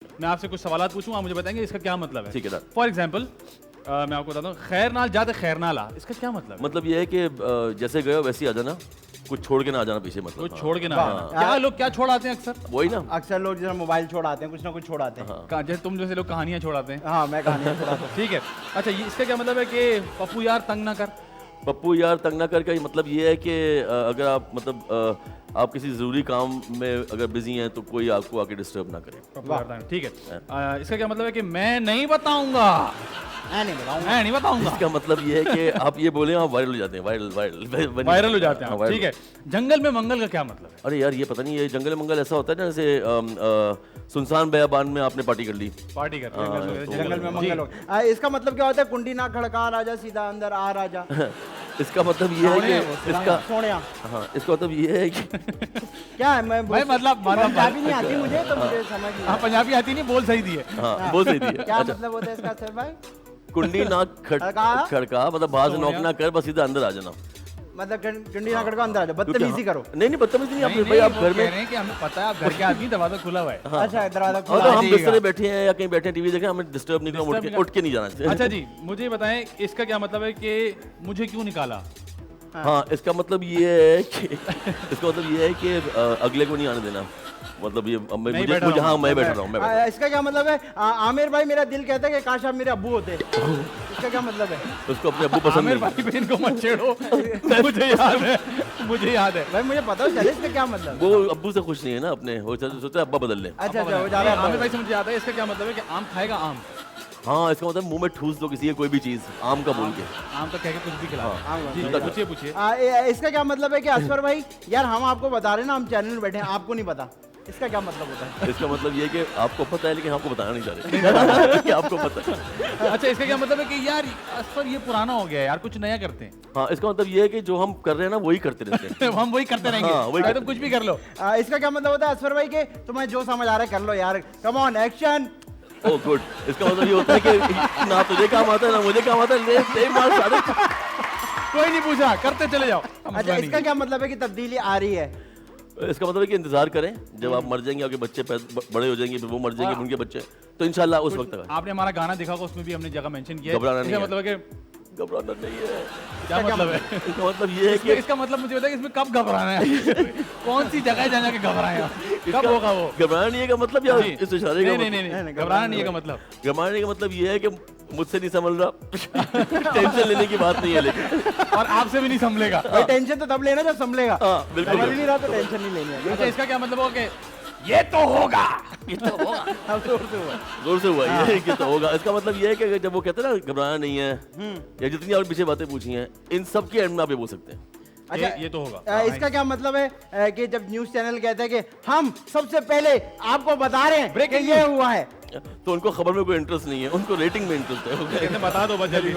मैं आपसे कुछ सवालात पूछूंगा, आप मुझे बताएंगे इसका क्या मतलब है। ठीक है सर। फॉर एग्जाम्पल मैं आपको बताता हूँ, खैर नाल जाते खैर नाला, इसका क्या मतलब है? मतलब ये है कि जैसे गए हो वैसे ही आ जाना, कुछ छोड़ के ना आ जाना पीछे, मतलब कुछ छोड़ के ना वाह। आना। क्या लोग क्या छोड़ आते हैं अक्सर? वही ना। अक्सर लोग जैसे मोबाइल छोड़ाते हैं, कुछ ना कुछ छोड़ाते हैं। जैसे तुम जैसे लोग कहानियां छोड़ाते हैं। हाँ, मैं कहानियाँ छोड़ाता हूँ। ठीक है, अच्छा ये इसका क्या मतलब है कि पप्पू यार तंग ना कर? पप्पू यार तंग ना कर का ये मतलब ये है कि अगर आप मतलब आप किसी ज़रूरी काम में अगर बिजी हैं तो कोई आपको आके डिस्टर्ब ना करे। पप्पू यार तंग, ठीक है। इसका क्या मतलब है कि मैं नहीं बताऊंगा? मैं नहीं बताऊंगा। मैं नहीं बताऊंगा। इसका मतलब ये है कि आप ये बोले आप वायरल हो जाते हैं, वायरल हो जाते हैं, हाँ, ठीक है। जंगल में मंगल का क्या मतलब है? अरे यार ये पता नहीं, ये जंगल मंगल ऐसा होता है ना जैसे सुनसान बेयाबान में आपने पार्टी कर ली। पार्टी करते हाँ, हैं तो जंगल में मंगल हो। इसका मतलब क्या होता है? कुंडी ना खड़का राजा, सीधा अंदर आ राजा। इसका मतलब ये है कि इसका सोनिया। हाँ, इसका मतलब ये है कि क्या है? मैं भाई मतलब पंजाबी नहीं आती मुझे, तो मुझे समझ नहीं हाँ, आया। पंजाबी आती नहीं, बोल सही दिए। हाँ बोल सही थी। क्या अच्छा, मतलब होता है इसका सर भाई? कुंडी ना खड़का मतलब बाज नॉक ना कर, बस सीधा अंदर आ जाना। मतलब कुंडी ना खड़का अंदर आ जाओ, बदतमीजी करो। नहीं बदतमीजी नहीं, नहीं, आप भाई आप वो घर कह में रहे हैं कि हमें पता है आप घर के आदमी, दरवाजा खुला हुआ है। अच्छा, दरवाजा और खुला तो है। हम जाइएगा। बिस्तर पे बैठे हैं या कहीं बैठे हैं टीवी देख रहे हैं, हमें डिस्टर्ब नहीं करना, उठ के नहीं जाना चाहिए। अच्छा जी, मुझे बताएं इसका क्या मतलब है कि मुझे क्यों निकाला? हाँ, इसका मतलब ये है कि इसका मतलब ये है कि अगले को नहीं आने देना। मतलब ये मुझे हाँ मैं बैठ रहा हूँ, मैं बैठ रहा हूँ। इसका क्या मतलब है? आमिर भाई मेरा दिल कहता है कि काश आप मेरे अब्बू होते। इसका क्या मतलब है? उसको अपने अब्बू पसंद आमिर नहीं। भाई बहन को मत छेड़ो। मुझे याद है। भाई मुझे पता चले इसका क्या मतलब। वो अब्बू से खुश नहीं है ना अपने, वो सोचता है अब्बा बदल ले। अच्छा, हो जा रहा है। आमिर भाई से मुझे याद है, इसका क्या मतलब है कि आम खाएगा आम? हाँ, इसका मतलब मुंह में ठूस दो किसी कोई भी चीज आम का बोल के। आम का कह के कुछ भी खिला। जी, हाँ। पूछिए पूछिए। इसका क्या मतलब है कि असफर भाई यार हम आपको बता रहे हैं ना, हम चैनल में बैठे हैं, आपको नहीं पता। इसका क्या मतलब होता है? इसका मतलब ये है कि आपको पता है लेकिन आपको बताना नहीं चाह रहे कि आपको पता है। अच्छा, इसका क्या मतलब है कि यार असफर ये पुराना हो गया है यार, कुछ नया करते हैं। हाँ, इसका मतलब ये है कि जो हम कर रहे हैं ना वही करते रहते हैं। हम वही करते रहेंगे। हाँ, वही चाहे तुम कुछ भी कर लो। इसका क्या मतलब होता है असफर भाई के तुम्हें जो समझ आ रहा है कर लो यार, come on action. Oh good. इसका मतलब ये होता है कि ना तुझे काम आता है ना मुझे काम आता है, ले मार सारे। कोई नहीं पूछा, करते चले जाओ। अच्छा, इसका क्या मतलब है कि तब्दीली आ रही है? इसका मतलब है कि इंतजार करें, जब आप मर जाएंगे, आपके बच्चे बड़े हो जाएंगे, फिर वो मर जाएंगे, उनके बच्चे, तो इंशाल्लाह उस वक्त तक। आपने हमारा गाना देखा होगा, उसमें भी हमने जगह मेंशन किया है। घबराना नहीं इसका है। मतलब है कि घबराना नहीं है। क्या मतलब है? इसका मतलब ये है कि इसका मतलब मुझे बताइए इसमें कब घबराना है? कौन सी जगह जाने के घबराए आप? कब होगा वो? घबराना नहीं है का मतलब यार जी। इस इशारे का नहीं, घबराना नहीं है का मतलब। घबराने का मतलब ये है कि मुझसे नहीं संभल रहा। टेंशन लेने की बात नहीं है लेकिन। और आपसे भी नहीं संभलेगा। भाई टेंशन तो तब लेना जब संभलेगा। हाँ, बिल्कुल। संभल ही नहीं रहा तो टेंशन नहीं लेनी है। अच्छा, इसका क्या मतलब होगा कि ये तो होगा? ये तो होगा। अब जोर से हुआ। जोर से हुआ ये कि तो होगा। इसका मतलब ये है कि जब वो कहते हैं ना घबराना नहीं है, या जितनी और पीछे बातें पूछी हैं, इन सब के एंड में आप ये बोल सकते हैं। अच्छा, ये तो होगा। इसका क्या मतलब है कि जब न्यूज चैनल कहते हैं कि हम सबसे पहले आपको बता रहे हैं कि ये हुआ है, तो उनको खबर में कोई इंटरेस्ट नहीं है, उनको रेटिंग में इंटरेस्ट है। कहते हैं बता दो बस जल्दी।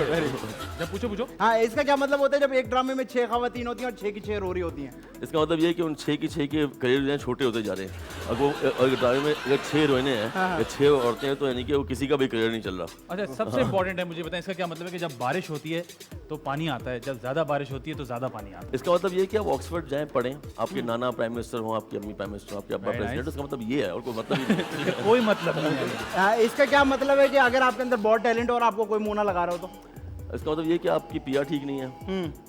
जब पूछो। हाँ, इसका क्या मतलब होता है जब एक ड्रामे में 6 खवातीन होती हैं और 6 की 6 रो रही होती हैं? इसका मतलब ये है कि उन 6 की 6 के करियर जो हैं छोटे होते जा रहे हैं। अब वो अगर ड्रामे में अगर 6 हीरोइनें हैं या 6 औरतें हैं, तो यानी कि वो किसी का भी करियर नहीं चल रहा। अच्छा, सबसे इंपॉर्टेंट है मुझे बताएं, इसका क्या मतलब है कि जब बारिश होती है तो पानी आता है, जब ज्यादा बारिश होती है तो ज्यादा पानी आता है। इसका मतलब ये है कि आप ऑक्सफोर्ड जाएं, पढ़ें, आपके नाना प्राइम मिनिस्टर हो, आपकी अम्मी प्राइम मिनिस्टर हो, आपके अब्बा प्रेसिडेंट, इसका मतलब ये है और कोई मतलब ही नहीं। कोई मतलब नहीं है। इसका क्या मतलब है कि अगर आपके अंदर बहुत टैलेंट हो और आपको कोई मुंह ना लगा रहा हो तो? इसका मतलब ये कि आपकी पिया ठीक नहीं है,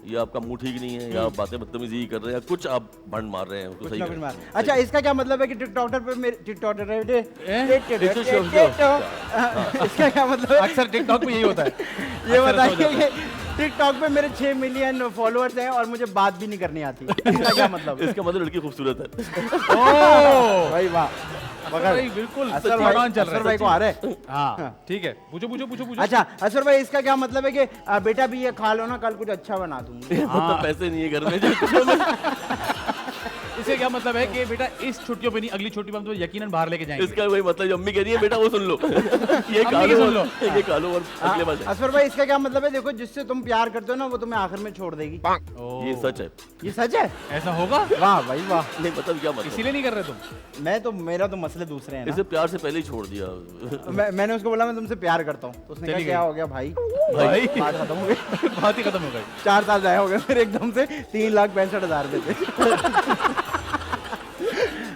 या आपका मुंह ठीक नहीं है, या आप बातें बदतमीजी कर रहे हैं, या कुछ आप भंड मार रहे हैं, उसको सही करें। अच्छा, इसका क्या मतलब है कि टिकटॉकर पे मेरे इसका क्या मतलब है? अक्सर टिकटॉक पे यही होता है। ये बताइए कि टिकटॉक पे मेरे 6 मिलियन फॉलोअर्स हैं और मुझे बात भी नहीं करनी आती। इसका क्या मतलब है? इसका मतलब लड़की खूबसूरत है। ओह भाई वाह, भाई बिल्कुल असर चल भाई रहा है। को आ रहे हैं। हाँ ठीक है, पूछो। अच्छा असर भाई, इसका क्या मतलब है कि बेटा भी ये खा लो ना, कल कुछ अच्छा बना दूंगी। मतलब पैसे नहीं है घर में। इससे क्या मतलब है कि बेटा इस छुट्टियों पे नहीं, अगली छुट्टी पे हम तो यकीनन बाहर लेके जाएंगे। इसका वही मतलब जो अम्मी कह रही है बेटा वो सुन लो, ये खा अम्मी की लो, सुन लो। ये खा लो और अगले बार असर भाई, इसका क्या मतलब है? देखो, जिससे तुम प्यार करते हो ना वो तुम्हें आखिर में छोड़ देगी। ये सच है। ये सच है? ऐसा होगा? वाह भाई वाह। नहीं मतलब क्या मतलब, इसीलिए नहीं कर रहे तुम? मैं तो, मेरा तो मसले दूसरे हैं ना। इसे प्यार से पहले ही छोड़ दिया। मैंने उसको बोला मैं तुमसे प्यार करता हूँ, तो उसने कहा चली क्या गई। हो गया भाई? भाई बात खत्म हो गई। बात ही खत्म हो गई। 4 साल जाया हो गए फिर एकदम से 3,65,000 रुपए थे।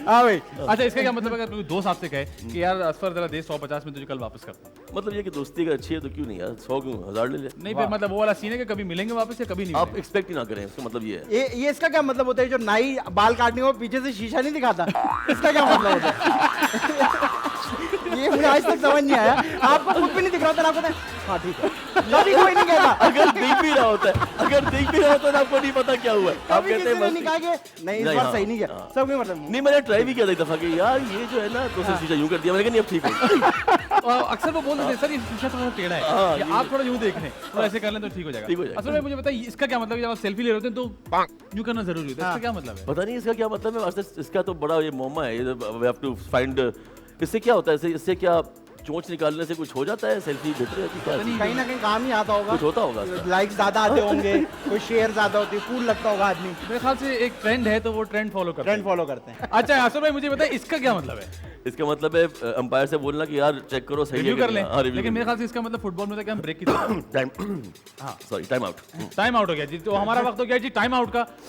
हाँ भाई अच्छा, इसका क्या मतलब है अगर कोई दोस्त आपसे कहे कि यार असफर जरा दे 150 में तुझे कल वापस करता हूँ, मतलब ये कि दोस्ती अगर अच्छी है तो क्यों नहीं यार, 100 क्यों, 1000 ले ले। नहीं फिर मतलब वो वाला सीन है कि कभी मिलेंगे वापस या कभी नहीं आप मिलेंगे? एक्सपेक्ट ही ना करें, इसका मतलब ये है। ये इसका क्या मतलब होता है? जो नाई बाल काटने को पीछे से शीशा नहीं दिखाता, इसका क्या मतलब होता है? ये मुझे आज तक समझ नहीं आया। आपको खुद भी नहीं दिख रहा था, आपको हाँ ठीक है, कभी कोई नहीं कहता। अगर देख भी रहा होता है, अगर देख भी रहा होता है तो आपको नहीं पता क्या हुआ है, आप कभी कहते किसी हैं ने मस्ती। नहीं कहा कि नहीं इस नहीं, बार हाँ, सही नहीं किया, हाँ। सब मतलब नहीं, मैंने ट्राई भी किया था एक दफा कि यार ये जो है ना, तो उसने शीशा यूं कर दिया, मैंने कहा नहीं अब ठीक है। और अक्सर वो बोल देते हैं सर ये शीशा थोड़ा टेढ़ा है, हाँ, या ये- आप थोड़ा यूं देख लें, थोड़ा ऐसे कर लें तो ठीक हो जाएगा। ठीक हो जाएगा। असल में मुझे बताइए इसका क्या मतलब है? जब आप सेल्फी ले रहे होते हैं तो यूं करना जरूरी होता है, इसका क्या मतलब है? पता नहीं इसका क्या मतलब है, आज तक इसका तो बड़ा ये मोमा है, वी हैव टू फाइंड। इससे क्या होता है, इससे क्या चोंच निकालने से कुछ हो जाता है, सेल्फी बेहतर है कि क्या? कहीं ना कहीं काम ही आता होगा, कुछ होता होगा इसका। लाइक्स ज्यादा आते होंगे, कोई शेयर ज्यादा होती है, कूल लगता होगा आदमी, मेरे ख्याल से एक ट्रेंड है तो वो ट्रेंड फॉलो करते ट्रेंड हैं। फॉलो करते हैं। अच्छा असर भाई मुझे बताइए इसका क्या मतलब है? इसका मतलब है अंपायर से बोलना कि यार चेक करो सही है रिव्यू कि कर नहीं। लें, हाँ, review लेकिन कर मेरे लें। ख्याल से इसका मतलब फुटबॉल में होता है कि हम ब्रेक की तरह time, sorry time out. Time out हो गया जी, तो हमारा वक्त हो गया जी टाइम आउट का।